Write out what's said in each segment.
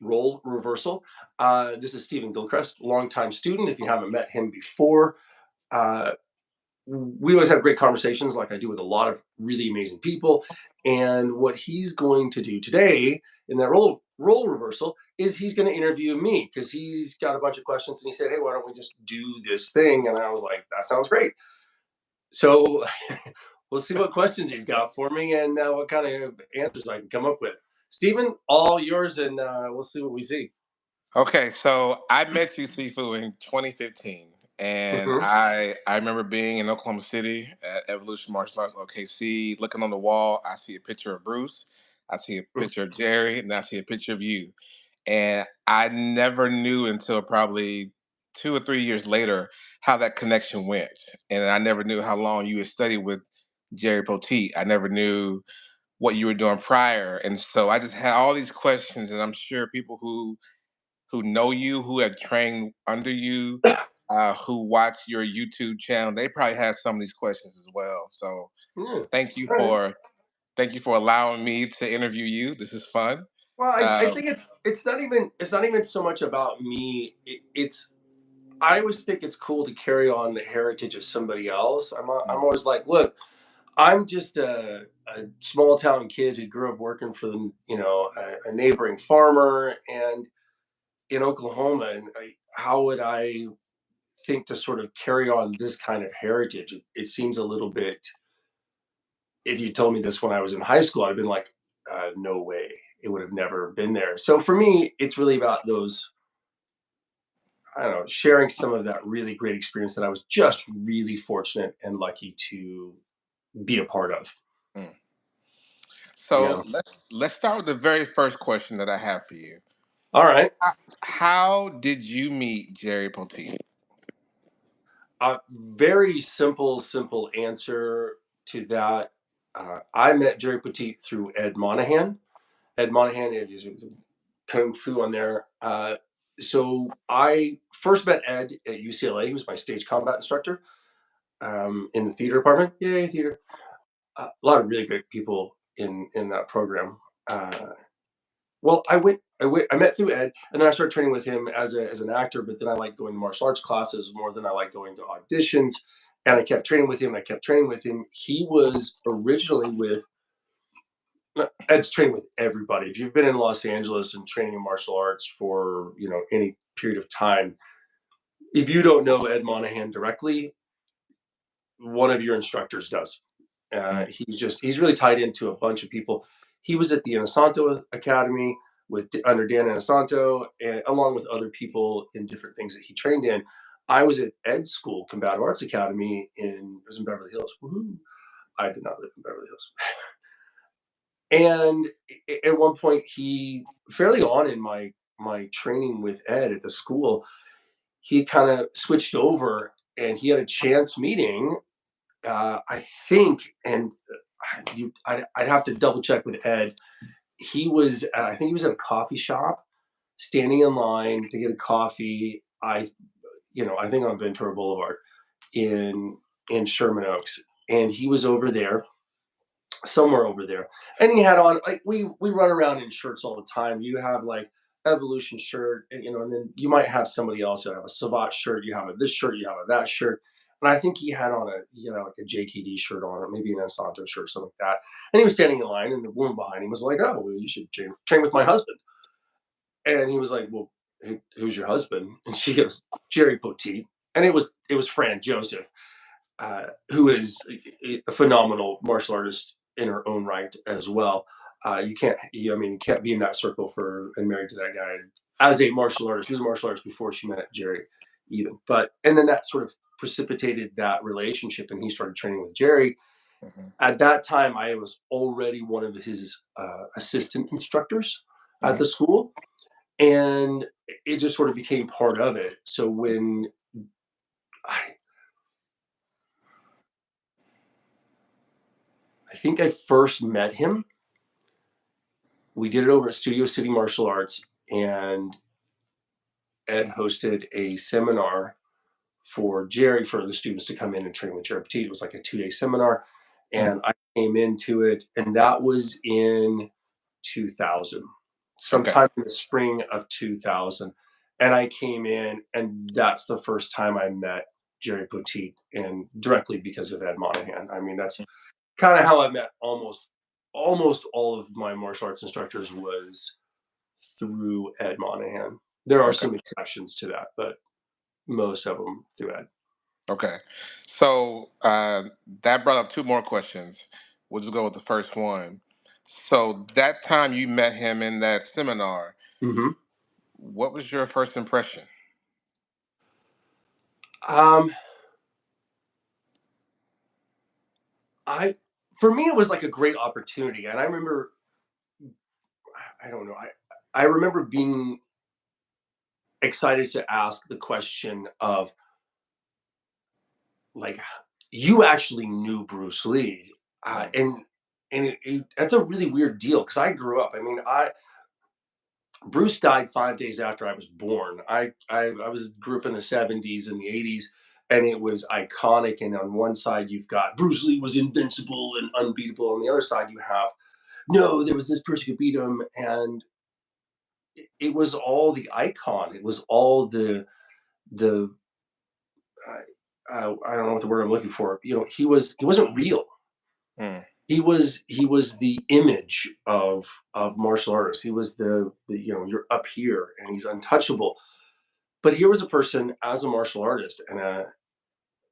role reversal. This is Steven Gilchrist, longtime student. If you haven't met him before, uh, we always have great conversations, like I do with a lot of really amazing people. And what he's going to do today in that role reversal is he's going to interview me because he's got a bunch of questions. And he said, "Hey, why don't we just do this thing?" And I was like, "That sounds great." So we'll see what questions he's got for me and what kind of answers I can come up with. Stephen, all yours, and we'll see what we see. Okay, so I met you, Sifu, in 2015, and Hmm. I remember being in Oklahoma City at Evolution Martial Arts OKC, looking on the wall. I see a picture of Bruce, I see a picture of Jerry, and I see a picture of you. And I never knew until probably 2 or 3 years later how that connection went, and I never knew how long you had studied with Jerry Poteet. I never knew what you were doing prior, and so I just had all these questions, and I'm sure people who know you, who have trained under you, who watch your YouTube channel, they probably have some of these questions as well. So Yeah. thank you All right. for thank you for allowing me to interview you. This is fun. Well, I Um, think it's not even so much about me. It's I always think it's cool to carry on the heritage of somebody else. I'm always like, look, I'm just a small town kid who grew up working for a neighboring farmer and in Oklahoma, and how would I think to sort of carry on this kind of heritage? It seems a little bit. If you told me this when I was in high school, I'd been like, no way, it would have never been there. So for me, it's really about those. I don't know, sharing some of that really great experience that I was just really fortunate and lucky to be a part of. mm. Yeah. So let's start with the very first question that I have for you. All right. How did you meet Jerry Poteet? Very simple answer to that. I met Jerry Petit through Ed Monahan. Ed Monahan is kung fu on there. So I first met Ed at UCLA. He was my stage combat instructor in the theater department. Yay, theater! A lot of really great people in that program. Uh, well, I met through Ed, and then I started training with him as an actor. But then I like going to martial arts classes more than I like going to auditions. And I kept training with him. I kept training with him. He was originally with Ed's training with everybody. If you've been in Los Angeles and training in martial arts for any period of time, if you don't know Ed Monahan directly, one of your instructors does. Mm, He's really tied into a bunch of people. He was at the Inosanto Academy with under Dan Inosanto, and along with other people in different things that he trained in. I was at Ed's school, Combative Arts Academy it was in Beverly Hills. Woohoo! I did not live in Beverly Hills. And at one point, he fairly on in my training with Ed at the school, he kind of switched over and he had a chance meeting. I think, and I'd have to double check with Ed. I think he was at a coffee shop, standing in line to get a coffee. I think on Ventura Boulevard in Sherman Oaks, and he was over there, somewhere over there, and he had on like we run around in shirts all the time. You have like Evolution shirt, and then you might have somebody else who have a Savat shirt. You have a this shirt, you have a that shirt. And I think he had on like a JKD shirt on, or maybe an Ensanto shirt, something like that. And he was standing in line, and the woman behind him was like, "Oh, well, you should train with my husband." And he was like, "Well, who's your husband?" And she goes, "Jerry Poteet." And it was Fran Joseph, who is a phenomenal martial artist in her own right as well. You can't be in that circle for and married to that guy as a martial artist. She was a martial artist before she met Jerry, even. And then that sort of precipitated that relationship, and he started training with Jerry. mhm, At that time, I was already one of his assistant instructors at mhm. the school, and it just sort of became part of it. So when I, I think I first met him, we did it over at Studio City Martial Arts, and Ed hosted a seminar for Jerry for the students to come in and train with Jerry Petit. It was like a 2-day seminar, Mm. and I came into it, and that was in 2000. Okay. sometime in the spring of 2000. And I came in, and that's the first time I met Jerry Poteet, and directly because of Ed Monahan. I mean, that's kind of how I met almost all of my martial arts instructors was through Ed Monahan. There are Okay. some exceptions to that, but most of them through Ed. Okay. So that brought up two more questions. We'll just go with the first one. So that time you met him in that seminar, Hmm. what was your first impression? Um, I for me it was like a great opportunity, and I remember I don't know I remember being excited to ask the question of like, you actually knew Bruce Lee, Mm, that's a really weird deal because I grew up. I mean, I Bruce died 5 days after I was born. I was grew up in the '70s and the '80s, and it was iconic. And on one side, you've got Bruce Lee was invincible and unbeatable. On the other side, you have no, there was this person who could beat him, and it was all the icon. It was all the I don't know what the word I'm looking for. You know, he wasn't real. mm, He was the image of martial artists. He was the you know, you're up here and he's untouchable. But here was a person as a martial artist and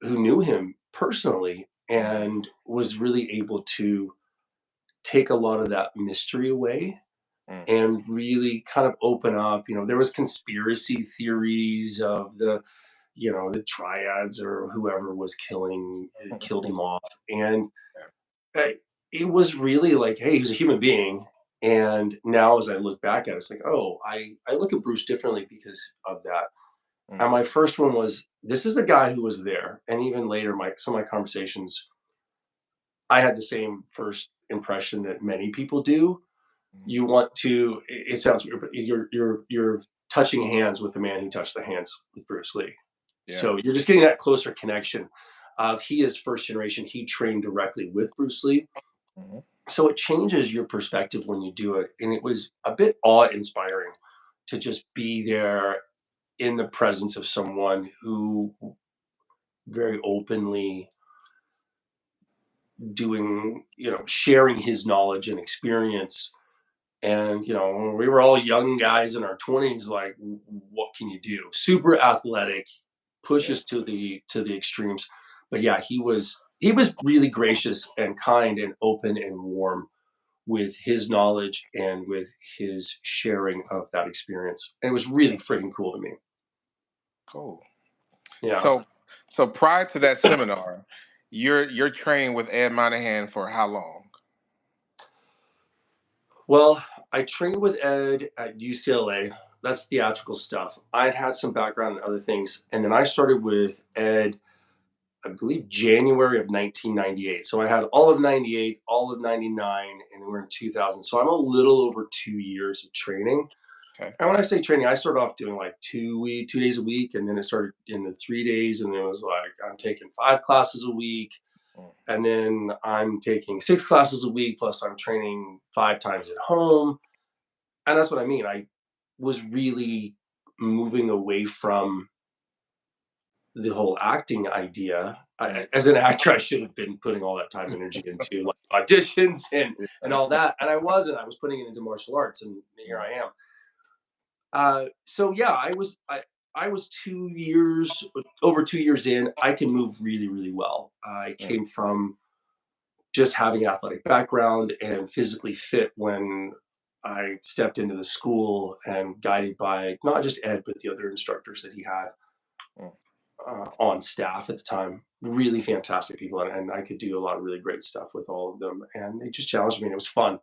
who knew him personally mhm, and was really able to take a lot of that mystery away mm, and really kind of open up. You know, there was conspiracy theories of the triads or whoever was killed him off, and yeah, uh, it was really like, hey, he's a human being. And now, as I look back at it, it's like, oh, I look at Bruce differently because of that. mm, And my first one was, this is the guy who was there. And even later, some of my conversations, I had the same first impression that many people do. mhm, You want to. It sounds weird, but you're touching hands with the man who touched the hands with Bruce Lee. yeah, So you're just getting that closer connection. He is first generation. He trained directly with Bruce Lee, mhm, so it changes your perspective when you do it. And it was a bit awe-inspiring to just be there in the presence of someone who very openly sharing his knowledge and experience. And we were all young guys in our 20s, like, what can you do? Super athletic, yeah, pushes to the extremes. But yeah, he was really gracious and kind and open and warm with his knowledge and with his sharing of that experience. And it was really freaking cool to me. cool. Yeah. So, so prior to that seminar, you're training with Ed Monahan for how long? Well, I trained with Ed at UCLA. That's theatrical stuff. I'd had some background in other things. And then I started with Ed, I believe, January of 1998. So I had all of 98, all of 99, and then we're in 2000. So I'm a little over 2 years of training. Okay. And when I say training, I started off doing like 2 days a week, and then it started into 3 days, and then it was like I'm taking 5 classes a week, Mm, and then I'm taking 6 classes a week, plus I'm training 5 times at home, and that's what I mean. I was really moving away from the whole acting idea. mm, As an actor, I should have been putting all that time and energy into like auditions and yeah, all that, and I wasn't. I was putting it into martial arts, and here mm, I am. So yeah, I was 2 years over 2 years in. I can move really, really well. I mm, came from just having an athletic background and physically fit when I stepped into the school and guided by not just Ed, but the other instructors that he had mm. on staff at the time. Really fantastic people, and I could do a lot of really great stuff with all of them. And they just challenged me, and it was fun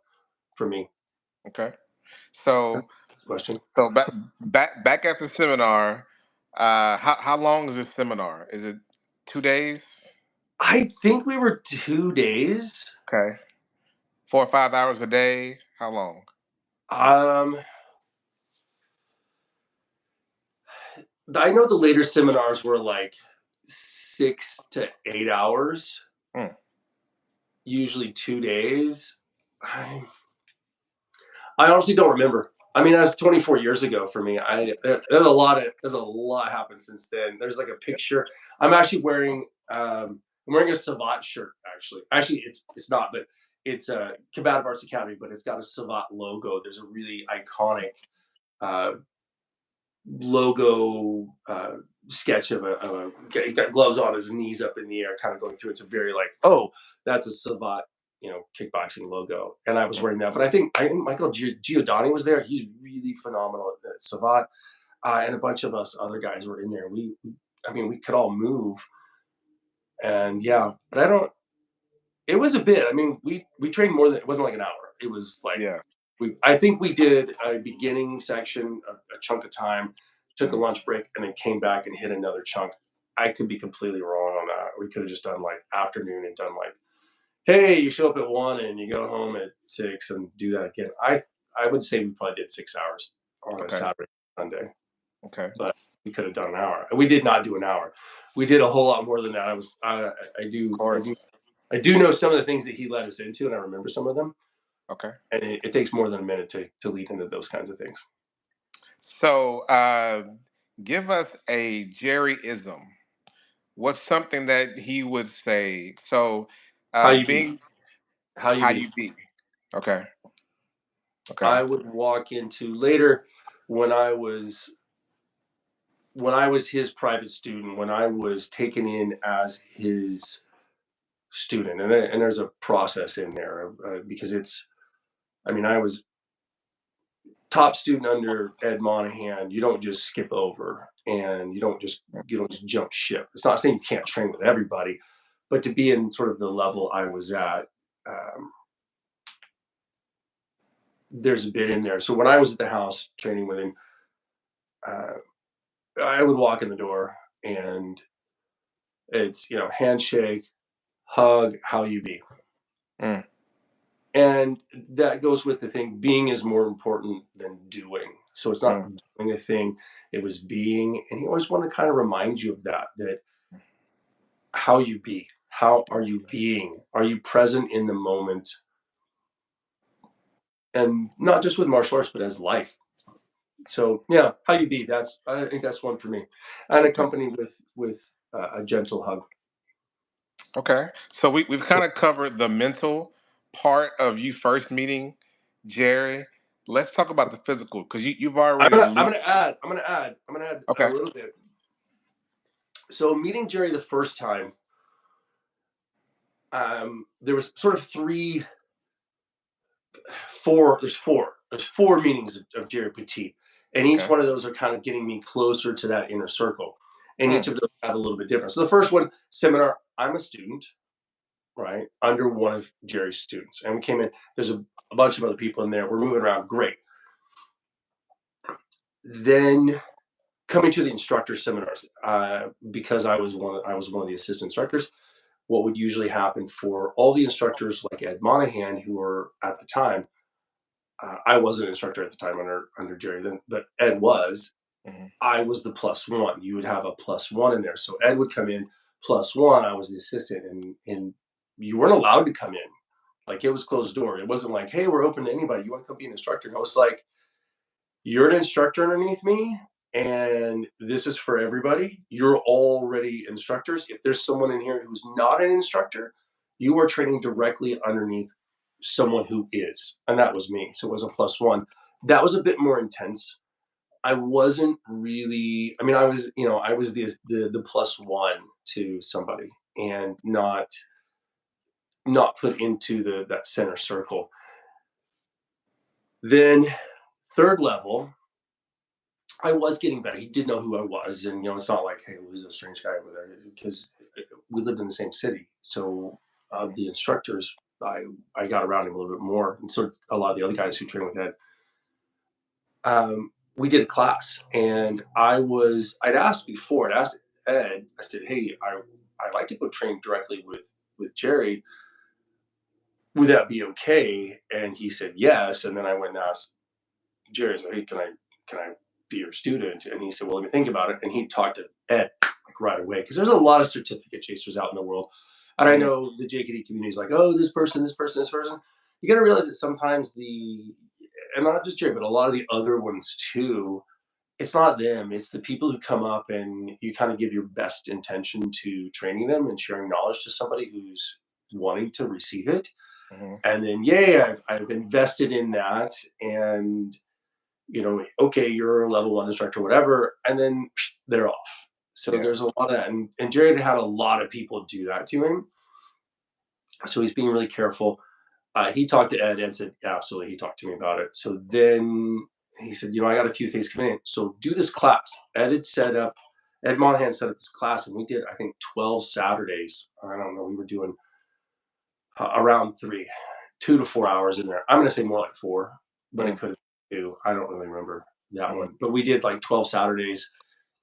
for me. Okay. That's So, the question. so back at the seminar. How long is this seminar? Is it 2 days? I think we were 2 days. Okay. 4 or 5 hours a day? How long? Um, I know the later seminars were like 6 to 8 hours, Mm, usually 2 days. I, I honestly don't remember. I mean, that's 24 years ago for me. There's a lot happened since then. There's like a picture. I'm actually wearing I'm wearing a Savat shirt actually. Actually, it's not, but it's a Combative Arts Academy, but it's got a Savat logo. There's a really iconic uh, logo sketch of a he got gloves on, his knees up in the air, kind of going through. It's a very like, oh, that's a Savat, kickboxing logo. And I was Mm, wearing that. But I think Michael Giordani was there. He's really phenomenal at Savat. And a bunch of us other guys were in there. I mean, we could all move. And yeah, but I don't, it was a bit. I mean, we trained more than, it wasn't like an hour. It was like yeah. I think we did a beginning section, a chunk of time, took a Mhm. lunch break, and then came back and hit another chunk. I could be completely wrong on that. We could have just done like afternoon and done like, hey, you show up at 1 and you go home at 6 and do that again. I would say we probably did 6 hours on a Okay. Saturday, Sunday, Okay. but we could have done an hour. We did not do an hour. We did a whole lot more than that. I Of do, course. I do know some of the things that he led us into, and I remember some of them. Okay. And it takes more than a minute to lead into those kinds of things. So, give us a Jerryism. What's something that he would say? So, How you be? being How you how be? you be. Okay. Okay. I would walk into later when I was when I was his private student, when I was taken in as his student, and there's a process in there because it's. I mean, I was top student under Ed Monahan. You don't just skip over, and you don't just jump ship. It's not saying you can't train with everybody, but to be in sort of the level I was at, um, there's a bit in there. So when I was at the house training with him, uh, I would walk in the door and it's, handshake, hug, how you be. Mm, And that goes with the thing, being is more important than doing. So it's not mm, doing a thing, it was being. And he always want to kind of remind you of that how you be, how are you being? Are you present in the moment? And not just with martial arts, but as life. So yeah, how you be. I think that's one for me, and okay. accompanied with a gentle hug. Okay. So we've kind of covered the mental part of you first meeting Jerry. Let's talk about the physical because you've already alluded. I'm gonna add a Okay. little bit. So meeting Jerry the first time, there was sort of four. There's four meetings of Jerry Petit, and each Okay. one of those are kind of getting me closer to that inner circle. And Mm, each of those have a little bit different. So the first one, seminar. I'm a student, right, under one of Jerry's students, and we came in. There's a bunch of other people in there. We're moving around. Great. Then coming to the instructor seminars, because I was one of the assistant instructors. What would usually happen for all the instructors like Ed Monahan, who were at the time, I was an instructor at the time under Jerry, then, but Ed was. mhm, I was the plus one. You would have a plus one in there. So Ed would come in plus one. I was the assistant, and you weren't allowed to come in. Like it was closed door. It wasn't like, hey, we're open to anybody. You want to come be an instructor? And I was like, you're an instructor underneath me, and this is for everybody. You're already instructors. If there's someone in here who's not an instructor, you are training directly underneath someone who is. And that was me. So it was a plus one. That was a bit more intense. I wasn't really, I mean, I was the plus one to somebody and not put into that center circle. Then third level, I was getting better. He did know who I was, and it's not like, hey, who's a strange guy over there? Because we lived in the same city, so mhm, the instructors, I got around him a little bit more, and so did a lot of the other guys who train with Ed. We did a class, and I'd asked before. I'd asked Ed. I said, hey, I'd like to go train directly with Jerry. Would that be okay? And he said yes. And then I went and asked Jerry, I said, hey, can I be your student? And he said, well, let me think about it. And he talked to Ed like right away because there's a lot of certificate chasers out in the world. And I mhm, know the JKD community is like, oh, this person, this person, this person. You got to realize that sometimes and not just Jerry, but a lot of the other ones too, it's not them, it's the people who come up and you kind of give your best intention to training them and sharing knowledge to somebody who's wanting to receive it. Hmm. And then, yay, I've invested in that. And, okay, you're a level one instructor, whatever. And then they're off. So Yeah. there's a lot of that. And Jared had a lot of people do that to him. So he's being really careful. He talked to Ed. Ed said, absolutely. He talked to me about it. So then he said, I got a few things coming in. So do this class. Ed Monahan set up this class, and we did, I think, 12 Saturdays. I don't know. We were doing around 2 to 4 hours in there. I'm going to say more like 4, but it Mm. could have been 2. I don't really remember that Mm. one. But we did like 12 Saturdays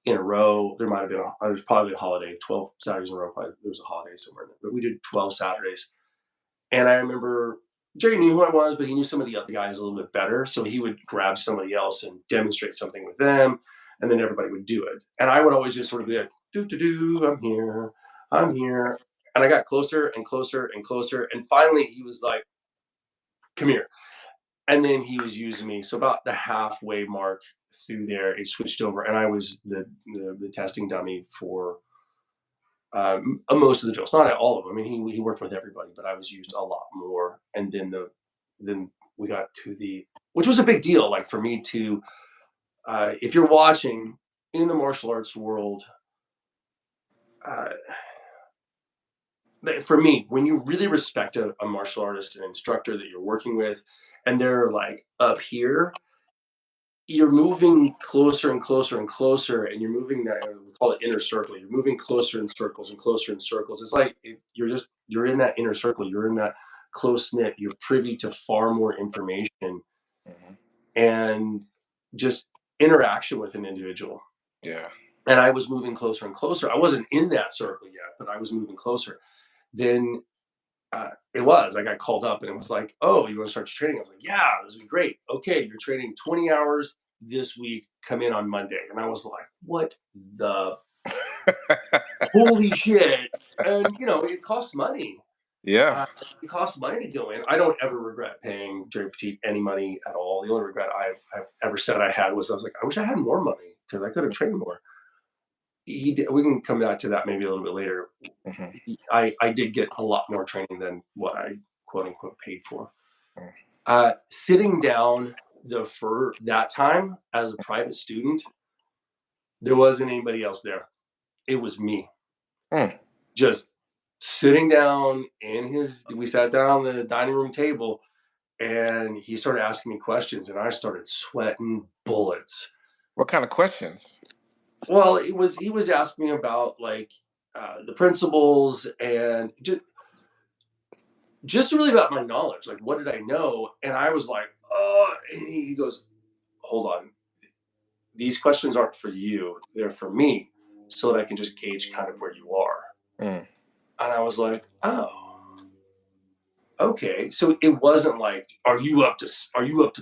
in a row. There might have been, there's probably a holiday, 12 Saturdays in a row. Probably there was a holiday somewhere in there. But we did 12 Saturdays. And I remember Jerry knew who I was, but he knew some of the other guys a little bit better. So he would grab somebody else and demonstrate something with them, and then everybody would do it. And I would always just sort of be like, do, do, do, I'm here, I'm here. And I got closer and closer and closer. And finally, he was like, come here. And then he was using me. So about the halfway mark through there, it switched over. And I was the testing dummy for most of the drills, not all of them. I mean, he worked with everybody, but I was used a lot more. And then we got to which was a big deal. Like for me to, if you're watching in the martial arts world, uh, but for me, when you really respect a martial artist, an instructor that you're working with, and they're like up here, you're moving closer and closer and closer, and you're moving that, we call it inner circle. You're moving closer in circles and closer in circles. It's like you're in that inner circle. You're in that close knit. You're privy to far more information Hmm. and just interaction with an individual. Yeah. And I was moving closer and closer. I wasn't in that circle yet, but I was moving closer. Then I got called up and it was like, oh, you want to start your training? I was like, yeah, this would be great. Okay, you're training 20 hours this week. Come in on Monday. And I was like, what the holy shit? And, it costs money. Yeah. Uh, it costs money to go in. I don't ever regret paying Jerry Petit any money at all. The only regret I've ever said I had was I was like, I wish I had more money because I could have trained more. We can come back to that maybe a little bit later. Hmm. I did get a lot more training than what I quote unquote paid for. Mm. Sitting down for that time as a private student, there wasn't anybody else there. It was me, Mm. just sitting down we sat down on the dining room table, and he started asking me questions, and I started sweating bullets. What kind of questions? Well, he was asking me about like the principles and just really about my knowledge. Like, what did I know? And I was like, oh, and he goes, hold on. These questions aren't for you. They're for me so that I can just gauge kind of where you are. Mm. And I was like, oh, okay. So it wasn't like, are you up to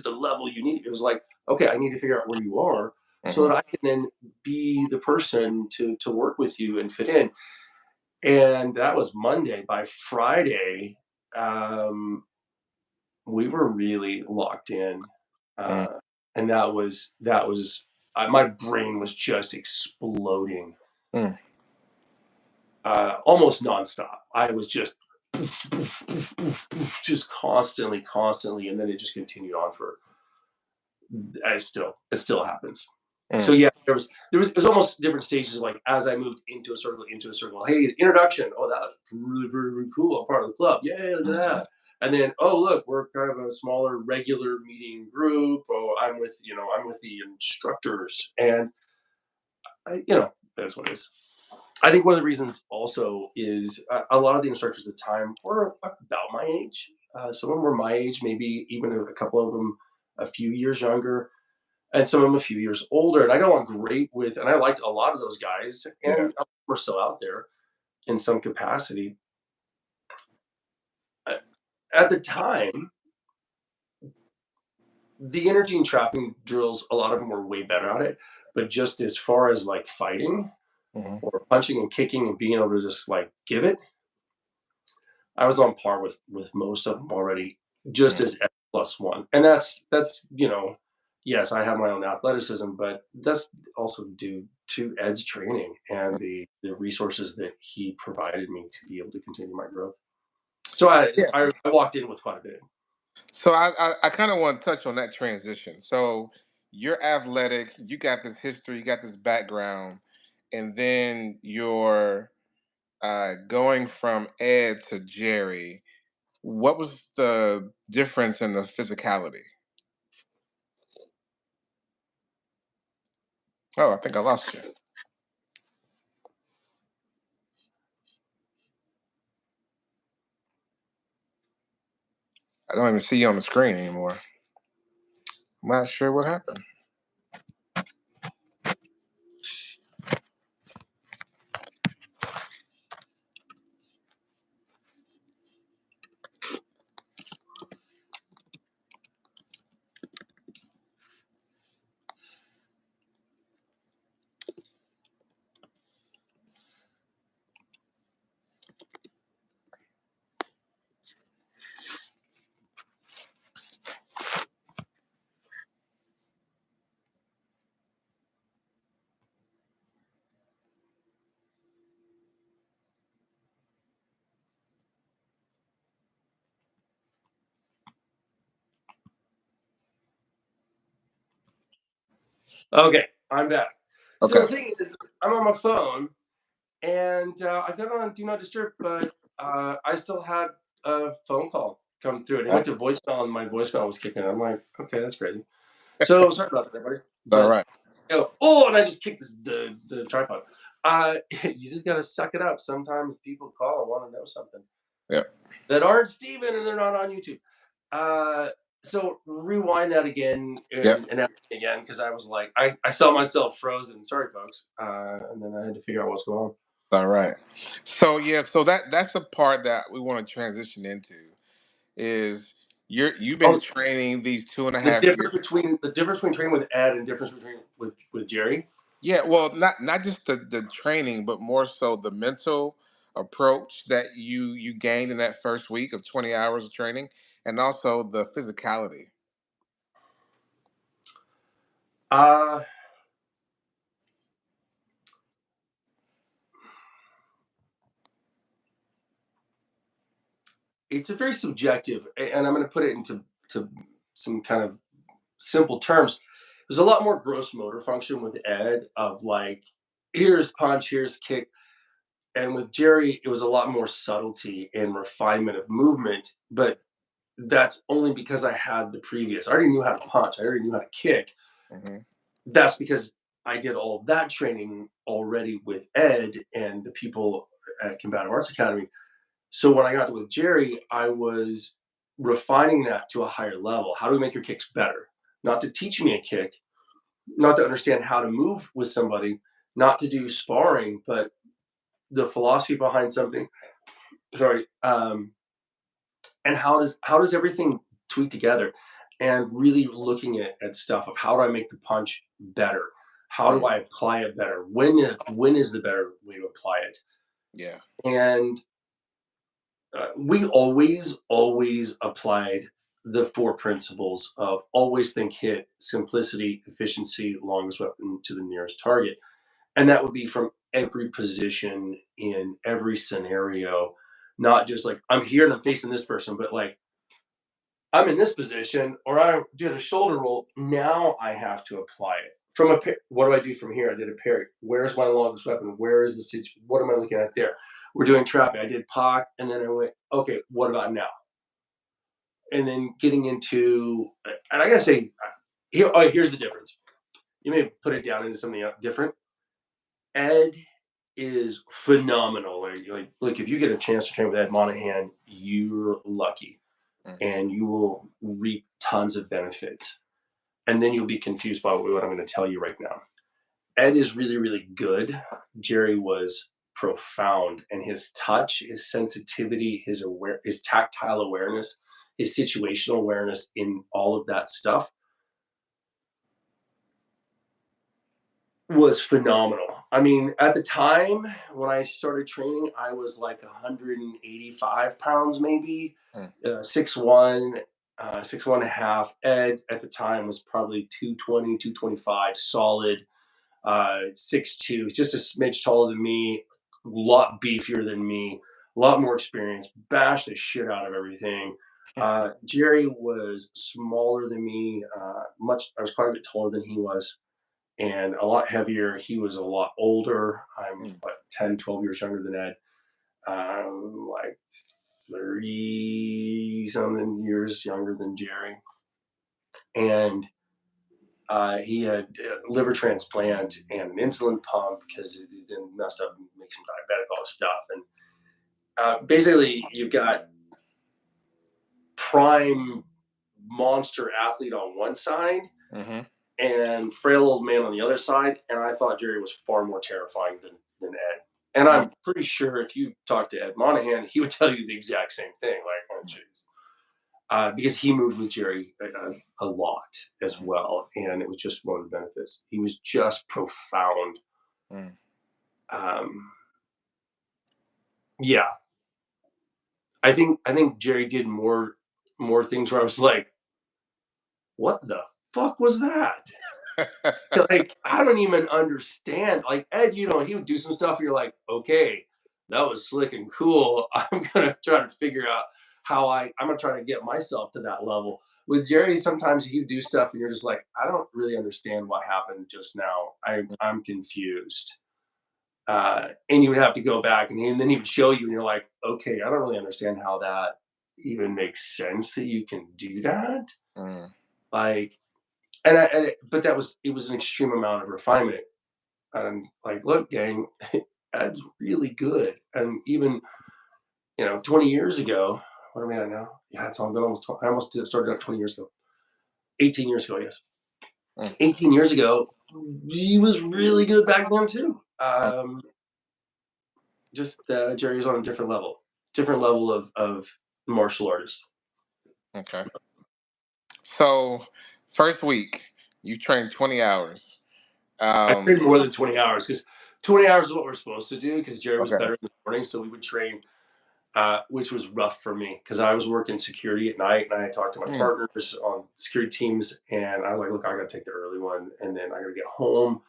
the level you need? It was like, okay, I need to figure out where you are so Hmm. that I can then be the person to work with you and fit in. And that was Monday. By Friday, um, we were really locked in, Mm. uh, and that was my brain was just exploding, Mm. almost nonstop. I was just poof, poof, poof, poof, poof, just constantly, and then it just continued on for. It still happens. So Mm. yeah, it was almost different stages of like as I moved into a circle. Hey, introduction. Oh, that was really, really, really cool. I'm part of the club. Yay, look at Mhm. that. And then, oh look, we're kind of a smaller regular meeting group. Oh, I'm with the instructors, and that's what it is. I think one of the reasons also is a lot of the instructors at the time were about my age. Some of them were my age, maybe even a couple of them a few years younger, and some of them a few years older. And I got along great with, and I liked a lot of those guys, Yeah. and we're still out there in some capacity. Uh, At the time, the energy and trapping drills, a lot of them were way better at it. But just as far as like fighting Hmm. or punching and kicking and being able to just like give it, I was on par with most of them already, just Mm. as plus one. And that's yes, I have my own athleticism, but that's also due to Ed's training and Mm. the resources that he provided me to be able to continue my growth. So I Yeah. I, I walked in with quite a bit. So I kind of want to touch on that transition. So you're athletic, you got this history, you got this background, and then you're going from Ed to Jerry. What was the difference in the physicality? Oh, I think I lost you. I don't even see you on the screen anymore. I'm not sure what happened. Okay, I'm back. So Okay. the thing is, I'm on my phone and I got on Do Not Disturb, but I still had a phone call come through, and it Uh, went to voicemail, and my voicemail was kicking. I'm like, okay, that's crazy. So sorry about that, everybody. It's all But right. and I just kicked the tripod. You just gotta suck it up. Sometimes people call and want to know something Yeah. that aren't Steven and they're not on YouTube. Uh, so rewind that again Yep. and ask me again because I was like, I saw myself frozen. Sorry, folks. And then I had to figure out what's going on. All right. So yeah, so that's a part that we want to transition into is you've been Oh, training these 2.5 years. the difference between training with Ed and difference between with Jerry. Yeah, well, not just the training, but more so the mental approach that you gained in that first week of 20 hours of training, and also the physicality. Uh, it's a very subjective, and I'm going to put it into to some kind of simple terms. There's a lot more gross motor function with Ed of like, here's punch, here's kick. And with Jerry, it was a lot more subtlety and refinement of movement. But that's only because I had the previous. I already knew how to punch, I already knew how to kick. Hmm. That's because I did all that training already with Ed and the people at Combative Arts Academy. So when I got with Jerry, I was refining that to a higher level. How do we make your kicks better? Not to teach me a kick, not to understand how to move with somebody, not to do sparring, but the philosophy behind something. Sorry, and how does everything tweak together? And really looking at stuff of how do I make the punch better? How do Mm, I apply it better? When is the better way to apply it? yeah. And we always applied the four principles of always think hit, simplicity, efficiency, longest weapon to the nearest target. And that would be from every position in every scenario, not just like I'm here and I'm facing this person, but like I'm in this position or I did a shoulder roll. Now I have to apply it. What do I do from here? I did a parry. Where's my longest weapon? Where is the situation? What am I looking at there? We're doing trapping. I did POC and then I went, okay, what about now? And then getting into, and I gotta say, here's the difference. You may put it down into something different. Ed is phenomenal. Like if you get a chance to train with Ed Monahan, you're lucky Mm, and you will reap tons of benefits. And then you'll be confused by what I'm going to tell you right now. Ed is really, really good. Jerry was profound, and his touch, his sensitivity, his tactile awareness, his situational awareness in all of that stuff was phenomenal. I mean, at the time when I started training, I was like 185 pounds, maybe mm, 6'1". 6'1.5". Ed at the time was probably 220, 225, solid. 6'2", just a smidge taller than me, a lot beefier than me, a lot more experience, bashed the shit out of everything. Jerry was smaller than me, I was quite a bit taller than he was, and a lot heavier. He was a lot older. I'm Mm. what, 10, 12 years younger than Ed. Like 30 something years younger than Jerry. And he had a liver transplant and an insulin pump because it then messed up and makes him diabetic, all this stuff. And basically, you've got prime monster athlete on one side Mm-hmm. and frail old man on the other side. And I thought Jerry was far more terrifying than Ed. And Mm. I'm pretty sure if you talk to Ed Monahan, he would tell you the exact same thing. Like, oh, jeez. Because he moved with Jerry a lot as well, and it was just one of the benefits. He was just profound. Mm. Um, yeah, I think Jerry did more things where I was like, "What the fuck was that?" Like, I don't even understand. Like Ed, he would do some stuff, and you're like, "Okay, that was slick and cool. I'm gonna try to figure out I'm gonna try to get myself to that level." With Jerry, sometimes he would do stuff, and you're just like, "I don't really understand what happened just now. I'm confused." And you would have to go back, and then he would show you, and you're like, "Okay, I don't really understand how that even makes sense that you can do that." Mm. Like, but it was an extreme amount of refinement. And like, look, gang, Ed's really good. And even 20 years ago, what are we at now? Yeah, it's all been almost. 20, I almost started out 20 years ago. 18 years ago, yes. Mm. 18 years ago, he was really good back then too. Mm. Just Jerry was on a different level of martial artist. Okay. So, first week, you trained 20 hours. I Um, trained more than 20 hours because 20 hours is what we're supposed to do because Jerry was okay. better in the morning, so we would train, which was rough for me because I was working security at night and I talked to my Mm. partners on security teams and I was like, look, I got to take the early one and then I got to get home.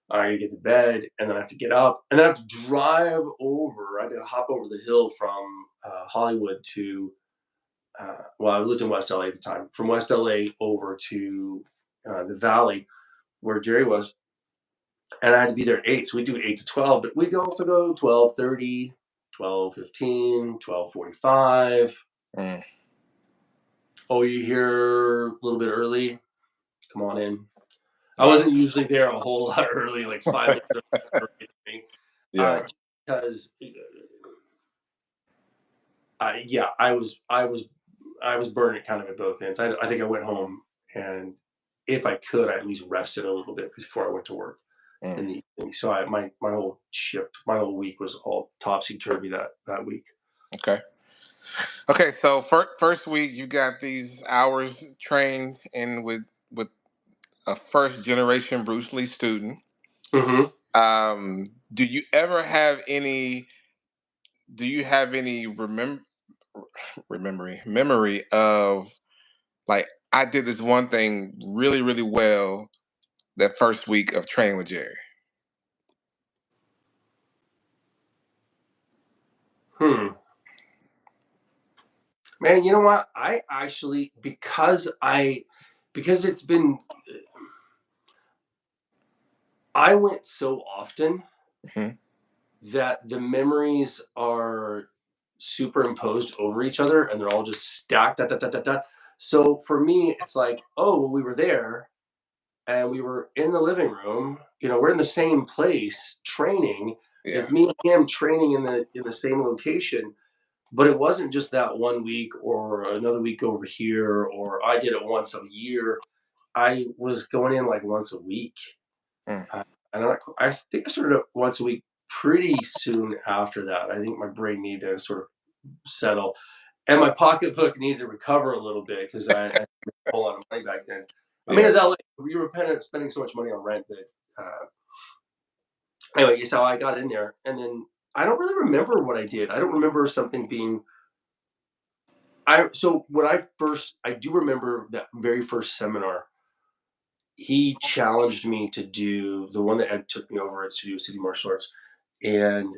I got to get to bed and then I have to get up and then I have to drive over. I had to hop over the hill from Hollywood to, well, I lived in West LA at the time, from West LA over to the Valley where Jerry was. And I had to be there at 8. So we do 8 to 12, but we'd also go 12:30, 12:15, 12:45. Mm. Oh, you here a little bit early? Come on in. I Wow. wasn't usually there a whole lot early, like 5 minutes early to me, Yeah. because yeah, I was burning kind of at both ends. I think I went home and if I could, I at least rested a little bit before I went to work Mm. in the evening. So my whole shift, my whole week was all topsy turvy that week. Okay. Okay. So, first week, you got these hours trained in with a first generation Bruce Lee student. Hmm. Do you ever have any? Do you have any memory of, like, I did this one thing really really well that first week of training with Jerry? Hmm. Man, you know what? I actually because it's been I went so often Hmm. that the memories are superimposed over each other and they're all just stacked. Da, da, da, da, da. So for me, it's like, oh, well, we were there and we were in the living room. We're in the same place training. Yeah. It's me and him training in the same location. But it wasn't just that one week or another week over here, or I did it once a year. I was going in like once a week. Mm. And I think I started up once a week pretty soon after that. I think my brain needed to sort of settle, and my pocketbook needed to recover a little bit because I had a whole lot of money back then. I mean, Yeah. as LA, we were spending so much money on rent that anyway, so I got in there, and then I don't really remember what I did. I don't remember something being So when I do remember that very first seminar, he challenged me to do the one that Ed took me over at Studio City Martial Arts, and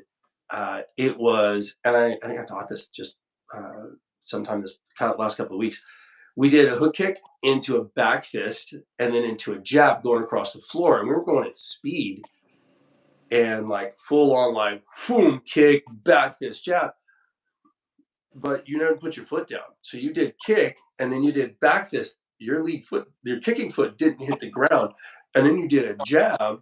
it was, and I think I taught this just uh, sometime this last couple of weeks. We did a hook kick into a back fist and then into a jab going across the floor, and we were going at speed and like full on like boom kick back fist jab, but you never put your foot down. So you did kick and then you did back fist. Your lead foot, your kicking foot didn't hit the ground, and then you did a jab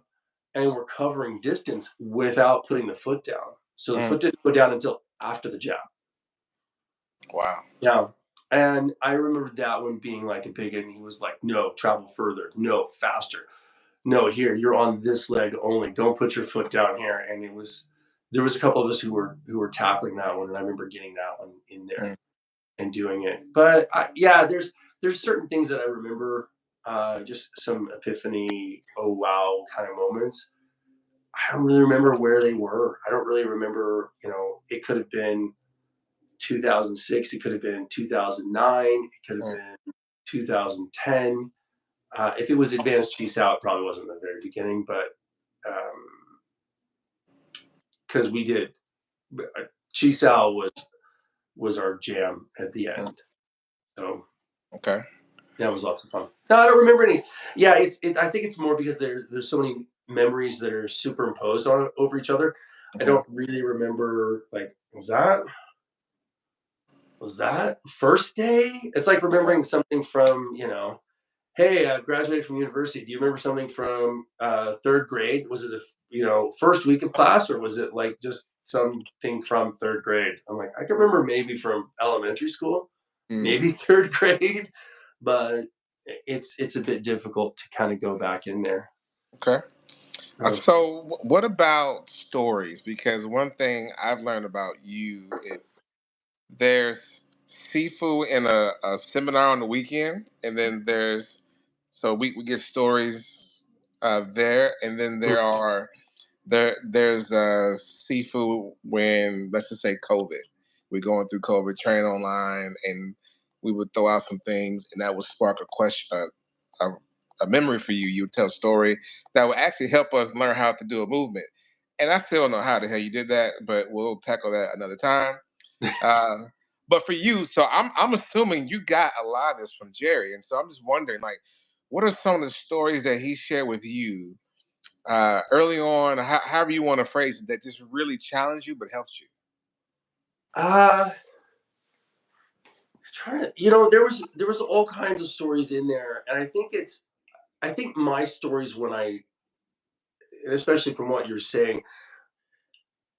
and we're covering distance without putting the foot down. So the Mm, foot didn't go down until after the jab. wow. Yeah. And I remember that one being like a big, and he was like, no, travel further, no, faster. No, here, you're on this leg only. Don't put your foot down here. And there was a couple of us who were tackling that one, and I remember getting that one in there Mm, and doing it. But yeah, there's certain things that I remember, just some epiphany, oh wow, kind of moments. I don't really remember where they were. I don't really remember. It could have been 2006. It could have been 2009. It could have mm, been 2010. If it was advanced Cheese Out, it probably wasn't the very beginning, but because we did Cheese Out was our jam at the mm. end. So Okay. that was lots of fun. No, I don't remember any. Yeah, I think it's more because there's so many memories that are superimposed on over each other. I Mhm, don't really remember like was that first day? It's like remembering something from hey, I graduated from university. Do you remember something from third grade? Was it the first week of class, or was it like just something from third grade? I'm like, I can remember maybe from elementary school, mm. maybe third grade, but it's a bit difficult to kind of go back in there. Okay. Uh, So, what about stories? Because one thing I've learned about you, there's seafood in a seminar on the weekend, and then we get stories there, and then there's seafood when, let's just say, COVID. We're going through COVID, train online, and we would throw out some things, and that would spark a question, a, a memory for you. You would tell a story that would actually help us learn how to do a movement. And I still don't know how the hell you did that, but we'll tackle that another time. Uh, but for you, so I'm assuming you got a lot of this from Jerry, and so I'm just wondering, like, what are some of the stories that he shared with you early on, however you want to phrase it, that just really challenged you but helped you? uh trying to, there was all kinds of stories in there, and I think my stories when and especially from what you're saying,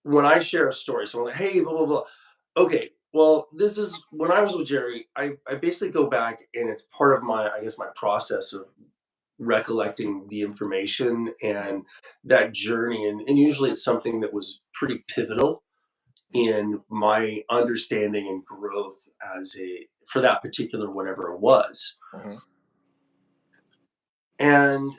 when I share a story, so I'm like, hey, blah blah blah. Okay, well, this is when I was with Jerry. I basically go back, and it's part of my, I guess, my process of recollecting the information Mm, and that journey, and usually it's something that was pretty pivotal mm, in my understanding and growth as a for that particular whatever it was. mhm, And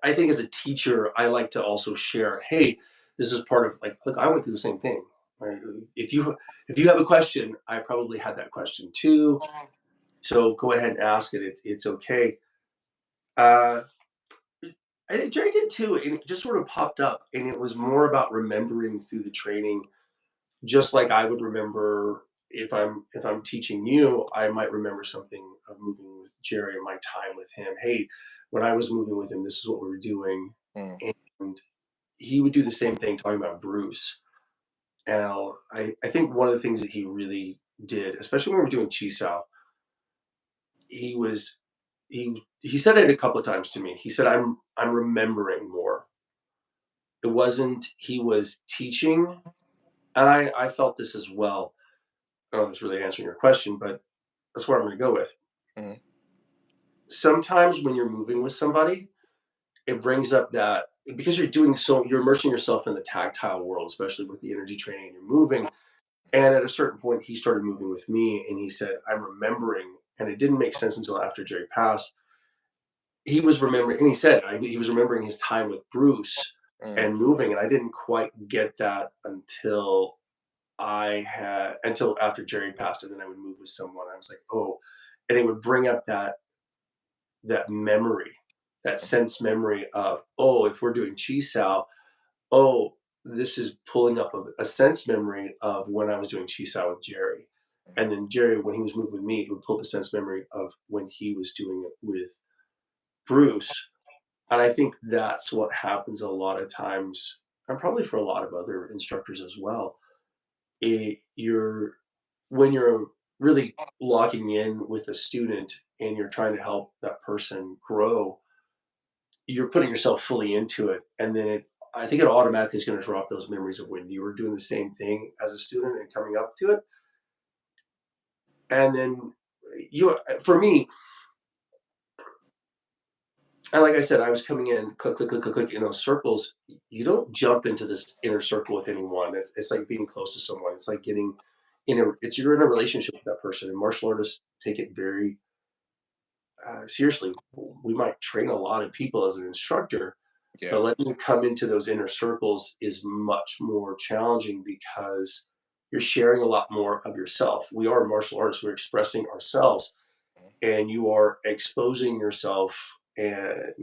I think as a teacher, I like to also share, hey, this is part of like, look, I went through the same thing. Right? If you have a question, I probably had that question too. So go ahead and ask it. It's okay. Uh, I think Jerry did too, and it just sort of popped up, and it was more about remembering through the training, just like I would remember if I'm teaching you, I might remember something of moving with Jerry and my time with him. Hey, when I was moving with him, this is what we were doing, mm, and he would do the same thing talking about Bruce. And I think one of the things that he really did, especially when we were doing Chisao, he was he said it a couple of times to me. He said, I'm remembering more. It wasn't he was teaching, and I felt this as well. I don't know if it's really answering your question, but that's what I'm gonna go with. mhm, Sometimes when you're moving with somebody, it brings up that because you're immersing yourself in the tactile world, especially with the energy training and you're moving. And at a certain point, he started moving with me, and he said, I'm remembering. And it didn't make sense until after Jerry passed. He was remembering, and he said he was remembering his time with Bruce mm, and moving. And I didn't quite get that until I had until after Jerry passed, and then I would move with someone. I was like, oh, and it would bring up that memory, that sense memory of, oh, if we're doing chi sao, oh, this is pulling up a sense memory of when I was doing chi sao with Jerry. And then Jerry, when he was moving with me, it would pull up a sense memory of when he was doing it with Bruce. And I think that's what happens a lot of times, and probably for a lot of other instructors as well. You're when you're really locking in with a student and you're trying to help that person grow, you're putting yourself fully into it, and then I think it automatically is going to drop those memories of when you were doing the same thing as a student and coming up to it, and then for me, and like I said, I was coming in, click, click, click, click, click, in those circles. You don't jump into this inner circle with anyone. It's like being close to someone. It's like getting you're in a relationship with that person. And martial artists take it very seriously. We might train a lot of people as an instructor, Yeah. but letting you come into those inner circles is much more challenging because you're sharing a lot more of yourself. We are martial artists. We're expressing ourselves, Mhm. and you are exposing yourself and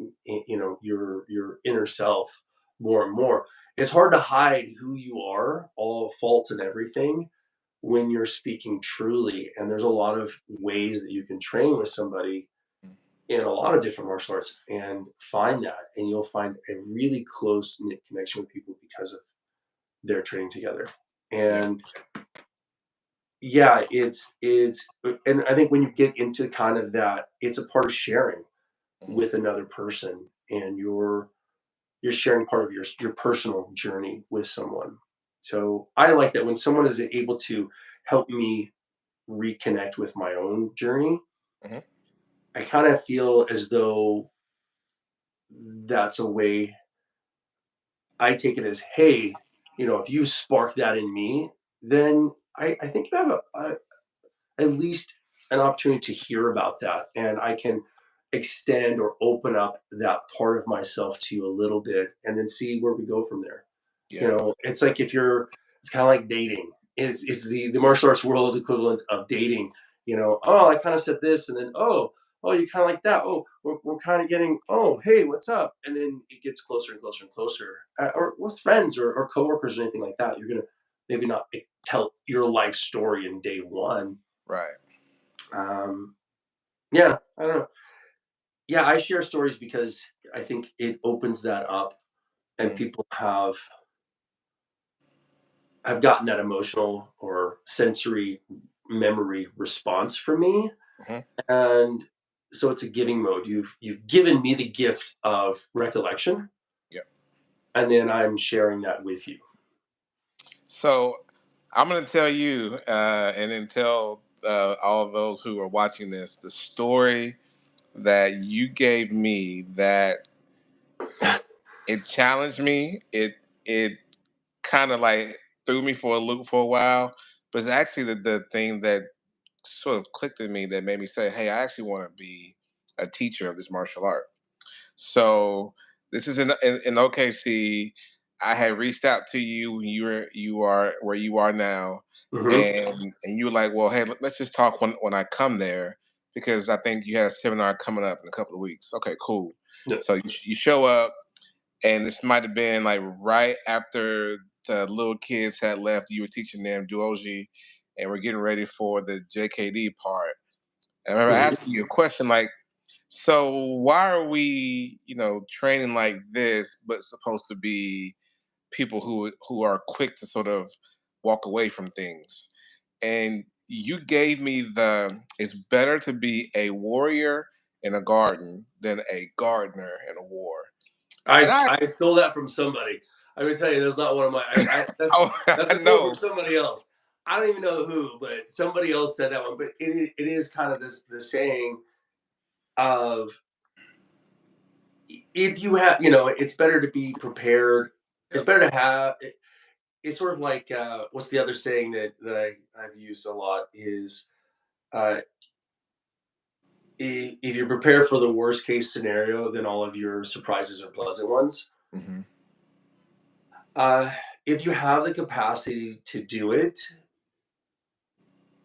your inner self more and more. It's hard to hide who you are, all faults and everything, when you're speaking truly. And there's a lot of ways that you can train with somebody in a lot of different martial arts and find that, and you'll find a really close knit connection with people because of their training together. Yeah. And yeah, and I think when you get into kind of that, it's a part of sharing Mhm. with another person, and you're sharing part of your personal journey with someone. So I like that when someone is able to help me reconnect with my own journey, Mhm. I kind of feel as though that's a way I take it as, hey, if you spark that in me, then I think you have at least an opportunity to hear about that, and I can extend or open up that part of myself to you a little bit, and then see where we go from there. Yeah. It's like it's kind of like dating. Is the martial arts world equivalent of dating? Oh, I kind of said this, and then oh, you kind of like that. Oh, we're kind of getting. Oh, hey, what's up? And then it gets closer and closer and closer. Or with friends or coworkers or anything like that. You're gonna maybe not tell your life story in day one. Right. Um, yeah, I don't know. Yeah, I share stories because I think it opens that up, and Mhm. people have gotten that emotional or sensory memory response from me, Mhm. and so it's a giving mode. You've given me the gift of recollection, Yeah. and then I'm sharing that with you. So I'm going to tell you, and then tell all of those who are watching this, the story that you gave me that it challenged me. It kind of like threw me for a loop for a while, but it's actually the thing that sort of clicked in me that made me say, "Hey, I actually want to be a teacher of this martial art." So this is in OKC. I had reached out to you when you are where you are now, Hmm. and you were like, "Well, hey, let's just talk when I come there because I think you have a seminar coming up in a couple of weeks." Okay, cool. Yeah. So you show up, and this might have been like right after the little kids had left. You were teaching them duoji, and we're getting ready for the JKD part. And I remember Hmm. asking you a question like, so why are we, training like this, but supposed to be people who are quick to sort of walk away from things? And you gave me it's better to be a warrior in a garden than a gardener in a war. And I stole that from somebody. I'm gonna tell you, that's not one of my. oh, That's I a quote from know, somebody else. I don't even know who, but somebody else said that one. But it is kind of the saying of, if you have, it's better to be prepared. It's yep, better to have. It's sort of like, what's the other saying that I've used a lot is, uh, if you're prepared for the worst case scenario, then all of your surprises are pleasant ones. hmm Uh, if you have the capacity to do it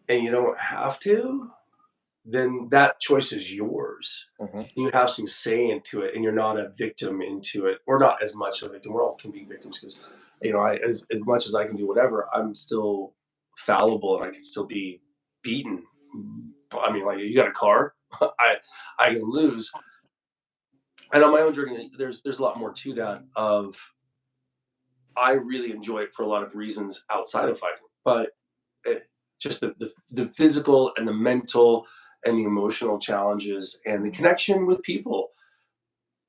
and you don't have to, then that choice is yours. Mhm. You have some say into it, and you're not a victim into it, or not as much of a victim. We all can be victims because, as much as I can do whatever, I'm still fallible, and I can still be beaten. I mean, like you got a car, I can lose, and on my own journey, there's a lot more to that. Of I really enjoy it for a lot of reasons outside of fighting, but it, just the physical and the mental and the emotional challenges and the Mhm. connection with people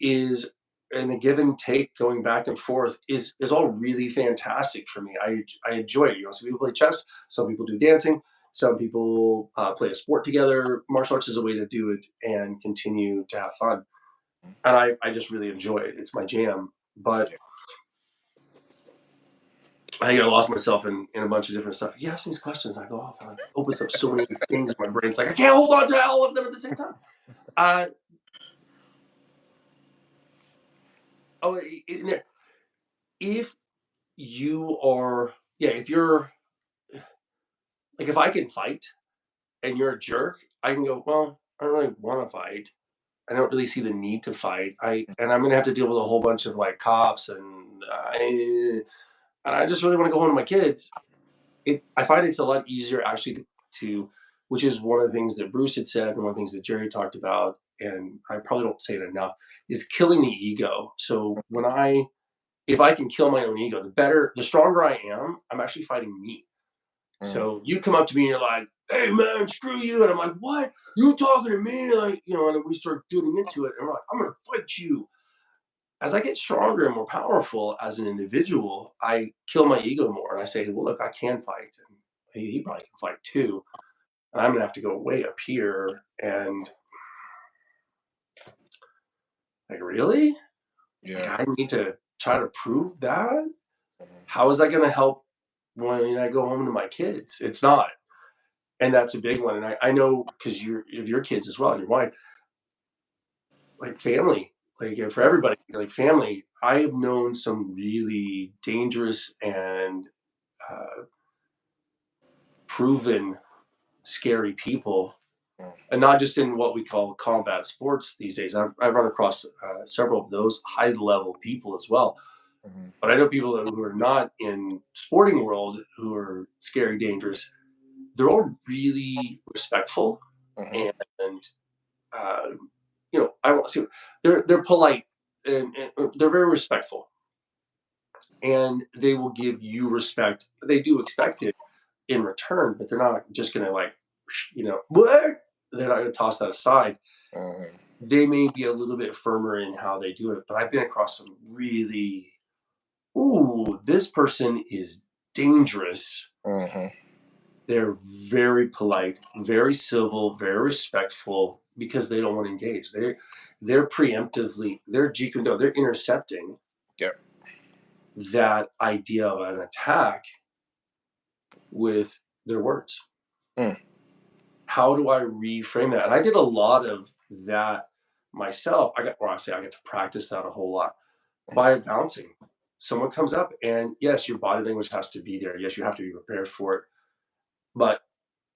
is, and the give and take going back and forth is all really fantastic for me. I enjoy it. Some people play chess, some people do dancing, some people play a sport together. Martial arts is a way to do it and continue to have fun, and I just really enjoy it. It's my jam. But Yeah. I think I lost myself in a bunch of different stuff. You ask me these questions, I go off, and it opens up so many things in my brain. It's like I can't hold on to all of them at the same time. Uh, oh, if you are, yeah, if you're like, if I can fight and you're a jerk, I can go, well, I don't really want to fight. I don't really see the need to fight. And I'm gonna have to deal with a whole bunch of like cops, and I just really want to go home to my kids. I find it's a lot easier actually to, which is one of the things that Bruce had said, and one of the things that Jerry talked about, and I probably don't say it enough, is killing the ego. So if I can kill my own ego, the stronger I am, I'm actually fighting me. Mhm. So you come up to me and you're like, "Hey man, screw you," and I'm like, "What? You talking to me?" Like, and then we start getting into it, and I'm like, "I'm gonna fight you." As I get stronger and more powerful as an individual, I kill my ego more, and I say, "Well, look, I can fight, and he probably can fight too." And I'm gonna have to go way up here, and like, really? Like, Yeah. I need to try to prove that? Mhm. How is that gonna help when I go home to my kids? It's not. And that's a big one. And I know because of your kids as well and your wife, like family, like for Yeah. everybody, like family. I have known some really dangerous and uh, proven scary people, Mm. and not just in what we call combat sports these days. I've run across several of those high level people as well. Mhm. But I know people who are not in sporting world who are scary, dangerous. They're all really respectful Mhm. and uh, I want to see. They're polite and they're very respectful, and they will give you respect. They do expect it in return, but they're not just going to like, what? They're not going to toss that aside. Mhm. They may be a little bit firmer in how they do it, but I've been across some really, ooh, this person is dangerous. Mhm. They're very polite, very civil, very respectful because they don't want to engage. They're preemptively, they're Jeet Kune Do, they're intercepting Yep. that idea of an attack with their words. Mm. How do I reframe that? And I did a lot of that myself. I got to practice that a whole lot Mhm. by bouncing. Someone comes up, and yes, your body language has to be there. Yes, you have to be prepared for it. But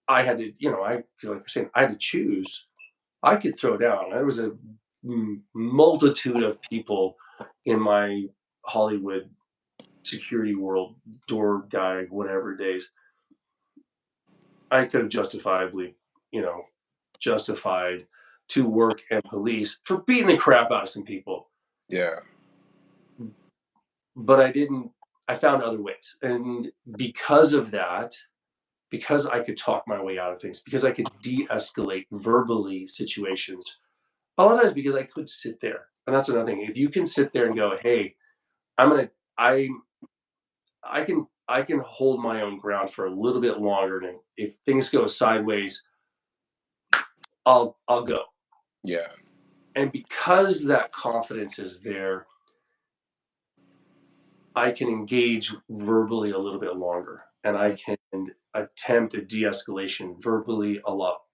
I had to, like you're saying, I had to choose. I could throw down. There was a multitude of people in my Hollywood security world, door guy, whatever days. I could have justifiably, you know, justified to work and police for beating the crap out of some people, Yeah. but I didn't. I found other ways, and because of that, because I could talk my way out of things, because I could de-escalate verbally situations. A lot of times because I could sit there, and that's another thing. If you can sit there and go, "Hey, I'm gonna," I can hold my own ground for a little bit longer, and if things go sideways, I'll go. Yeah. And because that confidence is there, I can engage verbally a little bit longer, and I Mm. can attempt a de-escalation verbally a lot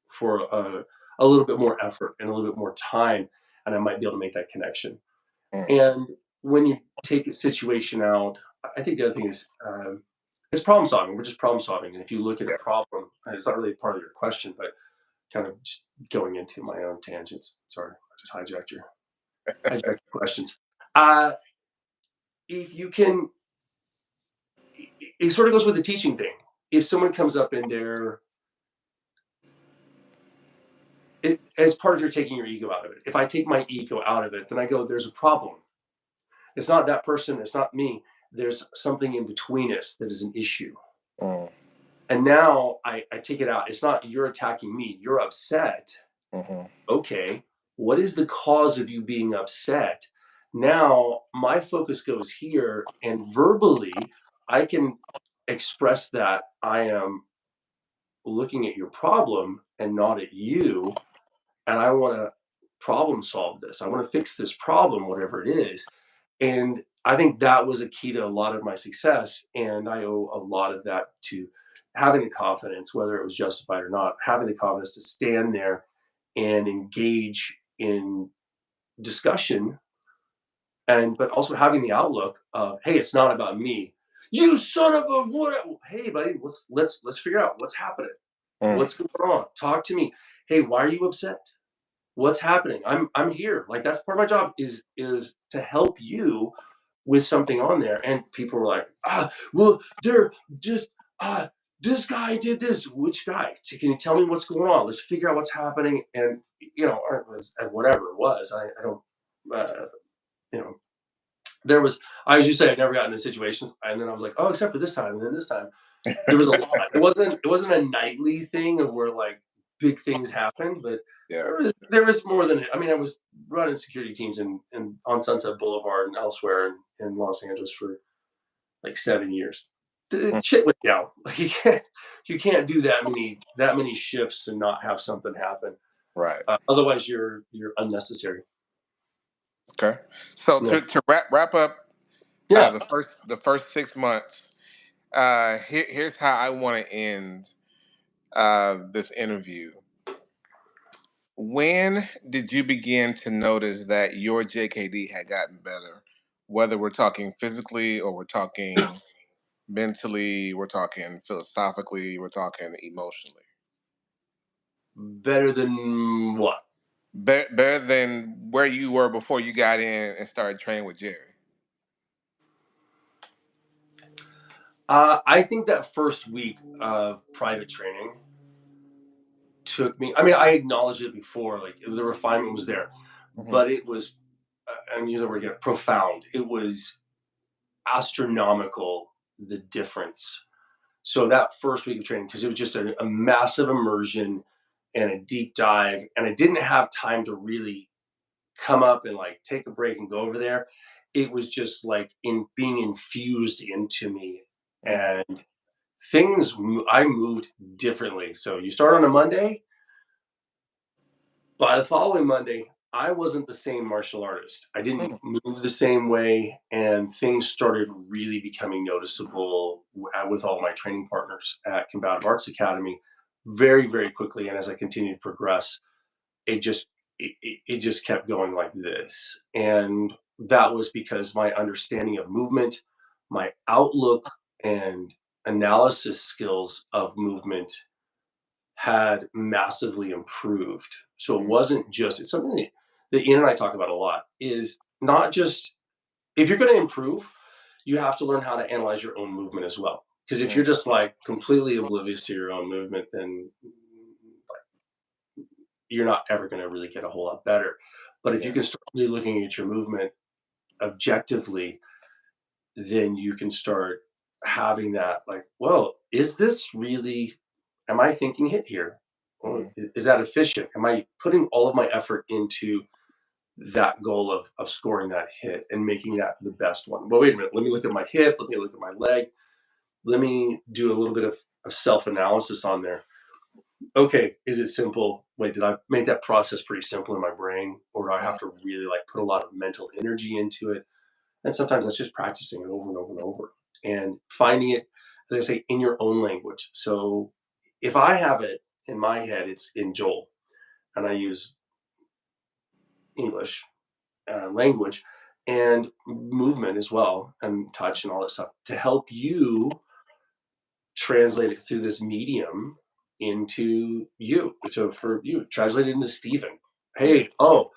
for a little bit more effort and a little bit more time, and I might be able to make that connection. Mm. And when you take a situation out I think the other thing is, it's problem solving. We're just problem solving. And if you look at a Yeah. problem, it's not really part of your question, but kind of just going into my own tangents. Sorry, I just hijacked your questions. Uh, if you can, it sort of goes with the teaching thing. If someone comes up in there, as part of your taking your ego out of it. If I take my ego out of it, then I go, there's a problem. It's not that person. It's not me. There's something in between us that is an issue. Mm, And now I take it out. It's not you're attacking me. You're upset. hmm. Okay. What is the cause of you being upset? Now my focus goes here, and verbally, I can express that I am looking at your problem and not at you. And I want to problem solve this. I want to fix this problem, whatever it is. And I think that was a key to a lot of my success. And I owe a lot of that to having the confidence, whether it was justified or not, having the confidence to stand there and engage in discussion, and but also having the outlook of, hey, it's not about me. You son of a what? Hey, buddy, let's figure out what's happening. Mm, What's going on? Talk to me. Hey, why are you upset? What's happening? I'm here. Like that's part of my job is to help you with something on there. And people were like, well, they're just this guy did this. Which guy? Can you tell me what's going on? Let's figure out what's happening. And or it was, and whatever it was, I don't you know, there was I as you say, I never got into situations. And then I was like, oh, except for this time, and then this time. There was a lot. It wasn't a nightly thing of where, like, big things happened, but yeah. there was more than it. I mean, I was running security teams in on Sunset Boulevard and elsewhere in Los Angeles for, like, 7 years. Mm, Shit went down. Like, you can't do that many shifts and not have something happen. right. Otherwise, you're unnecessary. Okay. So Yeah. to wrap up Yeah. the first 6 months, here's how I want to end this interview. When did you begin to notice that your JKD had gotten better? Whether we're talking physically or we're talking mentally, we're talking philosophically, we're talking emotionally. Better than what? Better than where you were before you got in and started training with Jerry. I think that first week of private training took me. I mean, I acknowledged it before, like the refinement was there, Hmm. but it was, I'm using the word again, profound. It was astronomical, the difference. So that first week of training, because it was just a massive immersion and a deep dive, and I didn't have time to really come up and like take a break and go over there. It was just like in being infused into me, Mm, and I moved differently. So you start on a Monday. By the following Monday, I wasn't the same martial artist. I didn't mm, move the same way, and things started really becoming noticeable with all my training partners at Combative Arts Academy very, very quickly. And as I continued to progress, it just it just kept going like this. And that was because my understanding of movement, my outlook and analysis skills of movement had massively improved. So it mm, wasn't just it's something that Ian and I talk about a lot is not just if you're going to improve, you have to learn how to analyze your own movement as well. Because if mm. you're just like completely oblivious to your own movement, then you're not ever going to really get a whole lot better. But if you Yeah. can start really looking at your movement objectively, then you can start having that like, well, is this really am I thinking hit here? Or Mm, is that efficient? Am I putting all of my effort into that goal of scoring that hit and making that the best one? Well, wait a minute. Let me look at my hip. Let me look at my leg. Let me do a little bit of self analysis on there. Okay, is it simple? Wait, did I make that process pretty simple in my brain? Or do I mm, have to really like put a lot of mental energy into it? And sometimes that's just practicing it over and over and over and finding it, as I say, in your own language. So if I have it in my head, it's in Joel, and I use English language. and movement as well, and touch and all that stuff to help you translate it through this medium into you. So for you, translate it into Steven. Yeah. Hey, oh,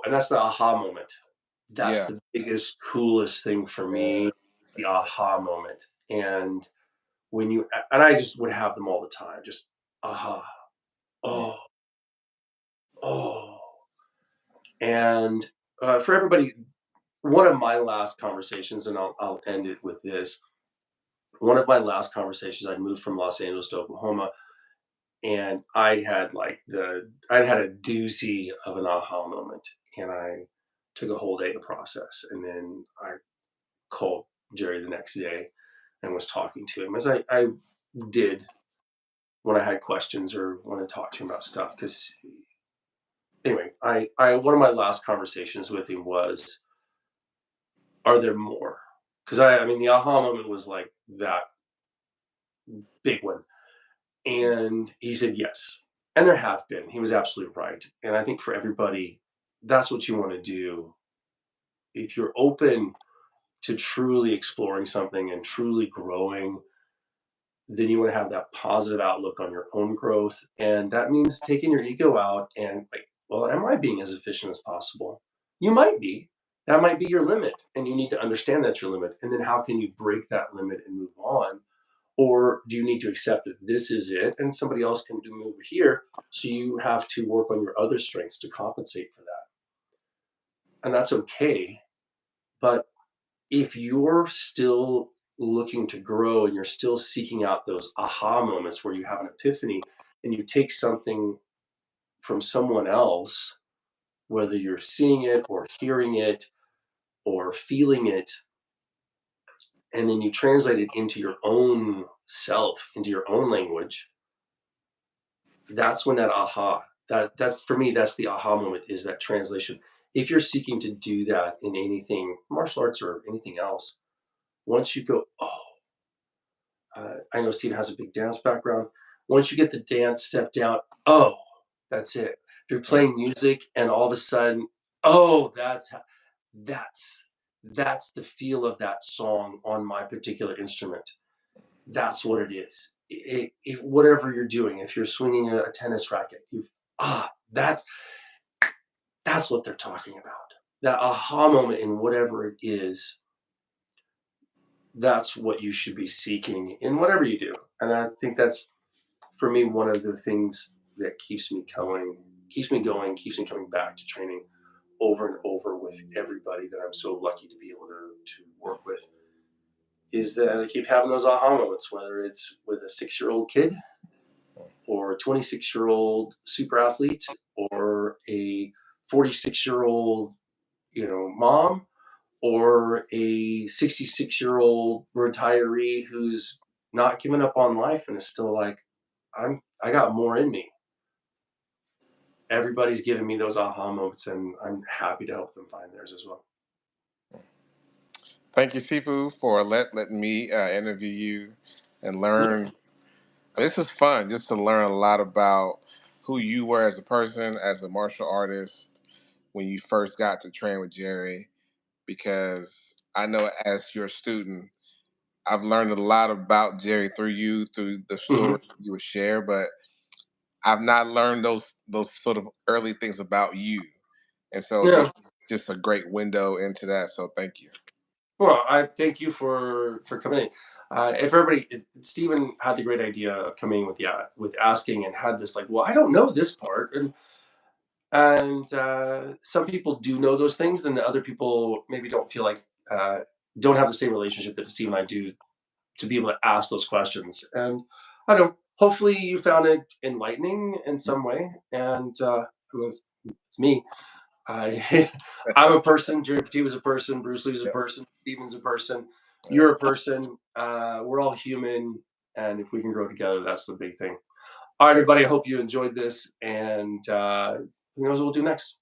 and that's the aha moment. That's Yeah. the biggest, coolest thing for Yeah. me, the aha moment. And when you and I just would have them all the time, just aha, Yeah. oh, oh. And for everybody, one of my last conversations, and I'll end it with this. One of my last conversations, I'd moved from Los Angeles to Oklahoma, and I'd had a doozy of an aha moment, and I took a whole day to process, and then I called Jerry the next day and was talking to him as I did when I had questions or want to talk to him about stuff. Because anyway, I one of my last conversations with him was, "Are there more?" Because I mean, the aha moment was like that big one, and he said yes, and there have been. He was absolutely right, and I think for everybody, that's what you want to do if you're open to truly exploring something and truly growing. Then you want to have that positive outlook on your own growth. And that means taking your ego out and like, well, am I being as efficient as possible? You might be. That might be your limit. And you need to understand that's your limit. And then how can you break that limit and move on? Or do you need to accept that this is it and somebody else can do move here? So you have to work on your other strengths to compensate for that. And that's okay. But if you're still looking to grow and you're still seeking out those aha moments where you have an epiphany and you take something from someone else, whether you're seeing it or hearing it or feeling it, and then you translate it into your own self, into your own language, that's when that aha, that's for me, that's the aha moment is that translation. If you're seeking to do that in anything, martial arts or anything else, once you go, oh, I know Steve has a big dance background. Once you get the dance step down, oh, that's it. If you're Yeah. playing music and all of a sudden, oh, that's that's the feel of that song on my particular instrument. That's what it is. Whatever you're doing, if you're swinging a tennis racket, that's what they're talking about. That aha moment in whatever it is, that's what you should be seeking in whatever you do. And I think that's for me, one of the things that keeps me going, keeps me coming back to training over and over with everybody that I'm so lucky to be able to work with is that I keep having those aha moments, whether it's with a 6-year-old kid or a 26-year-old super athlete or a 46-year-old, mom or a 66-year-old retiree who's not giving up on life and is still like, I got more in me. Everybody's giving me those aha moments, and I'm happy to help them find theirs as well. Thank you, Sifu, for letting me interview you and Yeah, learn. This was fun just to learn a lot about who you were as a person, as a martial artist, when you first got to train with Jerry. Because I know as your student, I've learned a lot about Jerry through you, through the mhm, stories you would share, but I've not learned those sort of early things about you. And so this yeah. is just a great window into that. So thank you. Well, I thank you for coming in. If everybody, Stephen had the great idea of coming with with asking and had this like, well, I don't know this part, and some people do know those things, and other people maybe don't feel like don't have the same relationship that Steve and I do to be able to ask those questions. And I don't know. Hopefully, you found it enlightening in some way. And it's me. I I'm a person. Jerry Petit was a person. Bruce Lee was a Yeah. person. Steven's a person. Yeah. You're a person. We're all human, and if we can grow together, that's the big thing. All right, everybody. I hope you enjoyed this, and who knows what we'll do next.